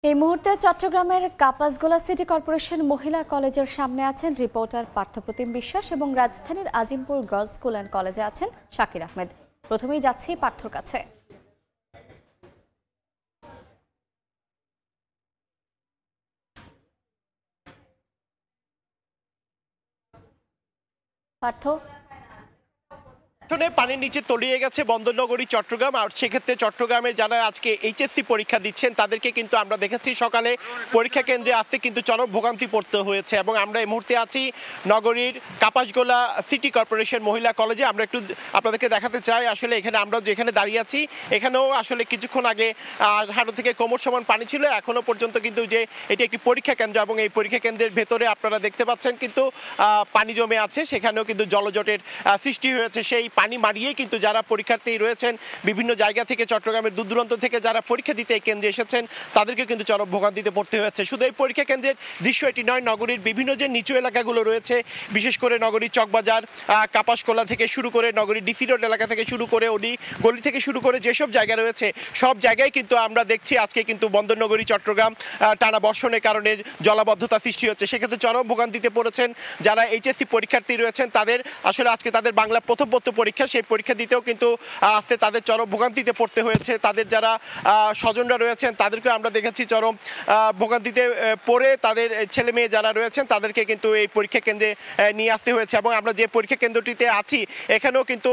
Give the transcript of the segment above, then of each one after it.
এই মুহূর্তে চট্টগ্রামের কাপাসগোলা সিটি কর্পোরেশন মহিলা কলেজের সামনে আছেন রিপোর্টার পার্থপ্রতিম বিশ্বাস এবং রাজধানীর আজিমপুর গার্লস স্কুল অ্যান্ড কলেজে আছেন শাকির আহমেদ। প্রথমেই যাচ্ছি পার্থর কাছে। পার্থ, পানির নিচে তলিয়ে গেছে বন্দরনগরী চট্টগ্রাম। আর সেক্ষেত্রে চট্টগ্রামের যারা আজকে এইচএসসি পরীক্ষা দিচ্ছেন তাদেরকে কিন্তু আমরা দেখেছি সকালে পরীক্ষা কেন্দ্রে আসতে কিন্তু চরম ভোগান্তি পড়তে হয়েছে। এবং আমরা এই মুহূর্তে আছি নগরীর কাপাসগোলা সিটি কর্পোরেশন মহিলা কলেজে। আমরা একটু আপনাদেরকে দেখাতে চাই আসলে এখানে আমরা যেখানে দাঁড়িয়ে আছি এখানেও আসলে কিছুক্ষণ আগে হাঁটু থেকে কোমর সমান পানি ছিল। এখনো পর্যন্ত কিন্তু যে এটি একটি পরীক্ষা কেন্দ্র এবং এই পরীক্ষা কেন্দ্রের ভেতরে আপনারা দেখতে পাচ্ছেন কিন্তু পানি জমে আছে, সেখানেও কিন্তু জলজটের সৃষ্টি হয়েছে। সেই পানি মারিয়েই কিন্তু যারা পরীক্ষার্থী রয়েছেন বিভিন্ন জায়গা থেকে চট্টগ্রামের দূর দূরান্ত থেকে যারা পরীক্ষা দিতে এই কেন্দ্রে এসেছেন তাদেরকে কিন্তু চরম ভোগান্তিতে পড়তে হয়েছে। শুধু এই পরীক্ষা কেন্দ্রের দৃশ্য এটি নয়, নগরীর বিভিন্ন যে নিচু এলাকাগুলো রয়েছে বিশেষ করে নগরীর চকবাজার, কাপাসকোলা থেকে শুরু করে নগরীর ডিসি রোড এলাকা থেকে শুরু করে ওডি গলি থেকে শুরু করে যেসব জায়গা রয়েছে সব জায়গায় কিন্তু আমরা দেখছি আজকে কিন্তু বন্দরনগরী চট্টগ্রাম টানা বর্ষণের কারণে জলাবদ্ধতা সৃষ্টি হচ্ছে। সেক্ষেত্রে চরম ভোগান্তিতে পড়েছেন যারা এইচএসসি পরীক্ষার্থী রয়েছেন। তাদের আসলে আজকে তাদের বাংলা প্রথম পরীক্ষা, সেই পরীক্ষা দিতেও কিন্তু আজকে তাদের চরম ভোগান্তিতে পড়তে হয়েছে। তাদের যারা স্বজনরা রয়েছেন তাদেরকে আমরা দেখেছি চরম ভোগান্তিতে পড়ে তাদের ছেলে মেয়ে যারা রয়েছেন তাদেরকে কিন্তু এই পরীক্ষা কেন্দ্রে নিয়ে আসতে হয়েছে। এবং আমরা যে পরীক্ষা কেন্দ্রটিতে আছি এখানেও কিন্তু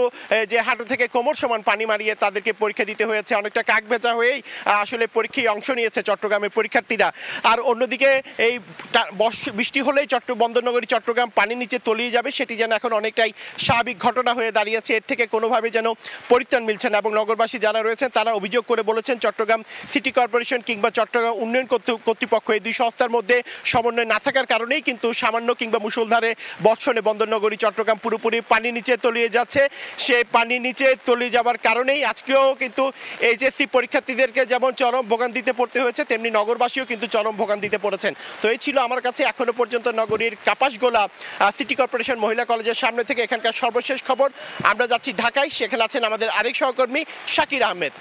যে হাঁটু থেকে কোমর সমান পানি মারিয়ে তাদেরকে পরীক্ষা দিতে হয়েছে। অনেকটা কাক ভেজা হয়েই আসলে পরীক্ষায় অংশ নিয়েছে চট্টগ্রামের পরীক্ষার্থীরা। আর অন্যদিকে এই বৃষ্টি হলেই বন্দরনগরী চট্টগ্রাম পানির নিচে তলিয়ে যাবে সেটি যেন এখন অনেকটাই স্বাভাবিক ঘটনা হয়ে দাঁড়িয়েছে। এর থেকে কোনোভাবে যেন পরিত্রাণ মিলছে না। এবং নগরবাসী যারা রয়েছেন তারা অভিযোগ করে বলেছেন চট্টগ্রাম সিটি কর্পোরেশন কিংবা চট্টগ্রাম উন্নয়ন কর্তৃপক্ষ এই দুই সংস্থার মধ্যে সমন্বয় না থাকার কারণেই কিন্তু সামান্য কিংবা মুষলধারে বর্ষণে বন্দরনগরী চট্টগ্রাম পুরোপুরি পানির নিচে তলিয়ে যাচ্ছে। সেই পানির নিচে তলিয়ে যাওয়ার কারণেই আজকেও কিন্তু এইচএসসি পরীক্ষার্থীদেরকে যেমন চরম ভোগান্তিতে পড়তে হয়েছে তেমনি নগরবাসীও কিন্তু চরম ভোগান্তিতে পড়েছেন। তো এই ছিল আমার কাছে এখনো পর্যন্ত নগরীর কাপাসগোলা সিটি কর্পোরেশন মহিলা কলেজের সামনে থেকে এখানকার সর্বশেষ খবর। আমরা যাচ্ছি ঢাকায়, সেখানে আছেন আমাদের আরেক সহকর্মী শাকির আহমেদ।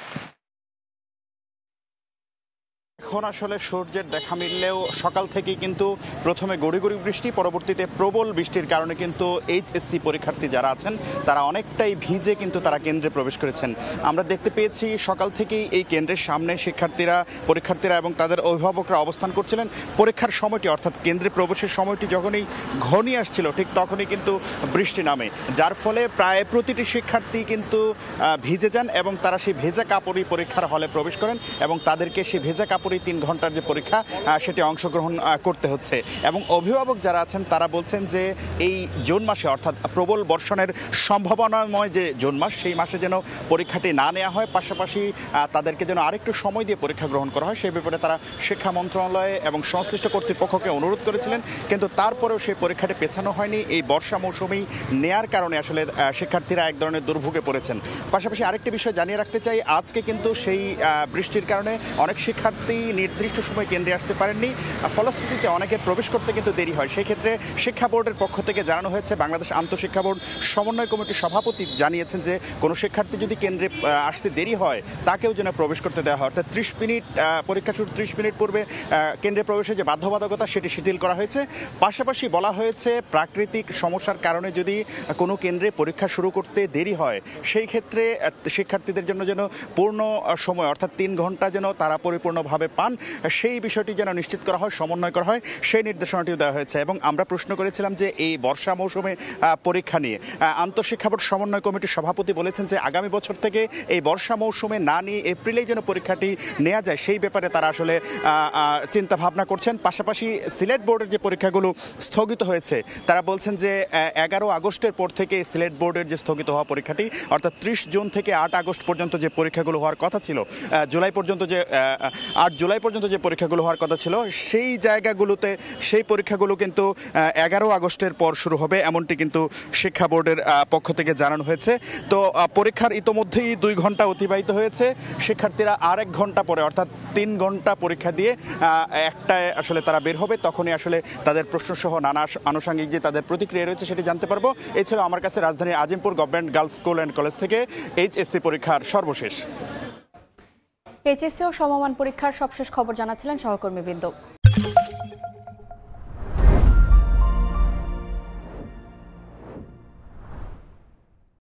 এখন আসলে সূর্যের দেখা মিললেও সকাল থেকেই কিন্তু প্রথমে গড়ি গড়ি বৃষ্টি, পরবর্তীতে প্রবল বৃষ্টির কারণে কিন্তু এইচএসসি পরীক্ষার্থী যারা আছেন তারা অনেকটাই ভিজে কিন্তু তারা কেন্দ্রে প্রবেশ করেছেন। আমরা দেখতে পেয়েছি সকাল থেকেই এই কেন্দ্রের সামনে পরীক্ষার্থীরা এবং তাদের অভিভাবকরা অবস্থান করছিলেন। পরীক্ষার সময়টি অর্থাৎ কেন্দ্রে প্রবেশের সময়টি যখনই ঘনিয়ে আসছিল ঠিক তখনই কিন্তু বৃষ্টি নামে, যার ফলে প্রায় প্রতিটি শিক্ষার্থী কিন্তু ভিজে যান এবং তারা সেই ভেজা কাপড়ই পরীক্ষার হলে প্রবেশ করেন এবং তাদেরকে সেই ভেজা কাপড় 3 ঘন্টার যে পরীক্ষা সেটি অংশগ্রহণ করতে হচ্ছে। এবং অভিভাবক যারা আছেন তারা বলছেন যে এই জুন মাসে অর্থাৎ প্রবল বর্ষণের সম্ভাবনাময় যে জুন মাস সেই মাসে যেন পরীক্ষাটি না নেওয়া হয়, পাশাপাশি তাদেরকে যেন আরেকটু সময় দিয়ে পরীক্ষা গ্রহণ করা হয় সেই ব্যাপারে তারা শিক্ষা মন্ত্রণালয় এবং সংশ্লিষ্ট কর্তৃপক্ষকে অনুরোধ করেছিলেন। কিন্তু তারপরেও সেই পরীক্ষাটি পেছানো হয়নি। এই বর্ষা মৌসুমেই নেয়ার কারণে আসলে শিক্ষার্থীরা এক ধরনের দুর্ভোগে পড়েছেন। পাশাপাশি আরেকটি বিষয় জানিয়ে রাখতে চাই, আজকে কিন্তু সেই বৃষ্টির কারণে অনেক শিক্ষার্থী নির্দিষ্ট সময় কেন্দ্রে আসতে পারেননি, ফলশ্রুতিতে অনেকের প্রবেশ করতে কিন্তু দেরি হয়। সেই ক্ষেত্রে শিক্ষা বোর্ডের পক্ষ থেকে জানানো হয়েছে, বাংলাদেশ আন্তঃশিক্ষা বোর্ড সমন্বয় কমিটির সভাপতি জানিয়েছেন যে কোনো শিক্ষার্থী যদি কেন্দ্রে আসতে দেরি হয় তাকেও যেন প্রবেশ করতে দেওয়া হয়। অর্থাৎ 30 মিনিট পরীক্ষা শুরু 30 মিনিট পূর্বে কেন্দ্রে প্রবেশের যে বাধ্যবাধকতা সেটি শিথিল করা হয়েছে। পাশাপাশি বলা হয়েছে প্রাকৃতিক সমস্যার কারণে যদি কোনো কেন্দ্রে পরীক্ষা শুরু করতে দেরি হয় সেই ক্ষেত্রে শিক্ষার্থীদের জন্য যেন পূর্ণ সময় অর্থাৎ 3 ঘন্টা যেন তারা পরিপূর্ণভাবে পান সেই বিষয়টি যেন নিশ্চিত করা হয়, সমন্বয় করা হয় সেই নির্দেশনাটিও দেওয়া হয়েছে। এবং আমরা প্রশ্ন করেছিলাম যে এই বর্ষা মৌসুমে পরীক্ষা নিয়ে আন্তঃশিক্ষা বোর্ড সমন্বয় কমিটির সভাপতি বলেছেন যে আগামী বছর থেকে এই বর্ষা মৌসুমে না নিয়ে এপ্রিলেই যেন পরীক্ষাটি নেওয়া যায় সেই ব্যাপারে তারা আসলে চিন্তা ভাবনা করছেন। পাশাপাশি সিলেট বোর্ডের যে পরীক্ষাগুলো স্থগিত হয়েছে তারা বলছেন যে 11 আগস্টের পর থেকে সিলেট বোর্ডের যে স্থগিত হওয়া পরীক্ষাটি অর্থাৎ 30 জুন থেকে 8 আগস্ট পর্যন্ত যে পরীক্ষাগুলো হওয়ার কথা ছিল, 8 জুলাই পর্যন্ত যে পরীক্ষাগুলো হওয়ার কথা ছিল সেই জায়গাগুলোতে সেই পরীক্ষাগুলো কিন্তু 11 আগস্টের পর শুরু হবে এমনটি কিন্তু শিক্ষা বোর্ডের পক্ষ থেকে জানানো হয়েছে। তো পরীক্ষার ইতোমধ্যেই 2 ঘন্টা অতিবাহিত হয়েছে, শিক্ষার্থীরা আর 1 ঘন্টা পরে অর্থাৎ 3 ঘন্টা পরীক্ষা দিয়ে একটায় আসলে তারা বের হবে, তখনই আসলে তাদের প্রশ্নসহ নানা আনুষঙ্গিক যে তাদের প্রতিক্রিয়া রয়েছে সেটি জানতে পারবো। এছাড়া আমার কাছে রাজধানীর Azimpur government girls school and college থেকে এইচএসসি পরীক্ষার সর্বশেষ। এইচএসসি ও সমমান পরীক্ষার সবশেষ খবর জানাচ্ছিলেন সহকর্মীবৃন্দ।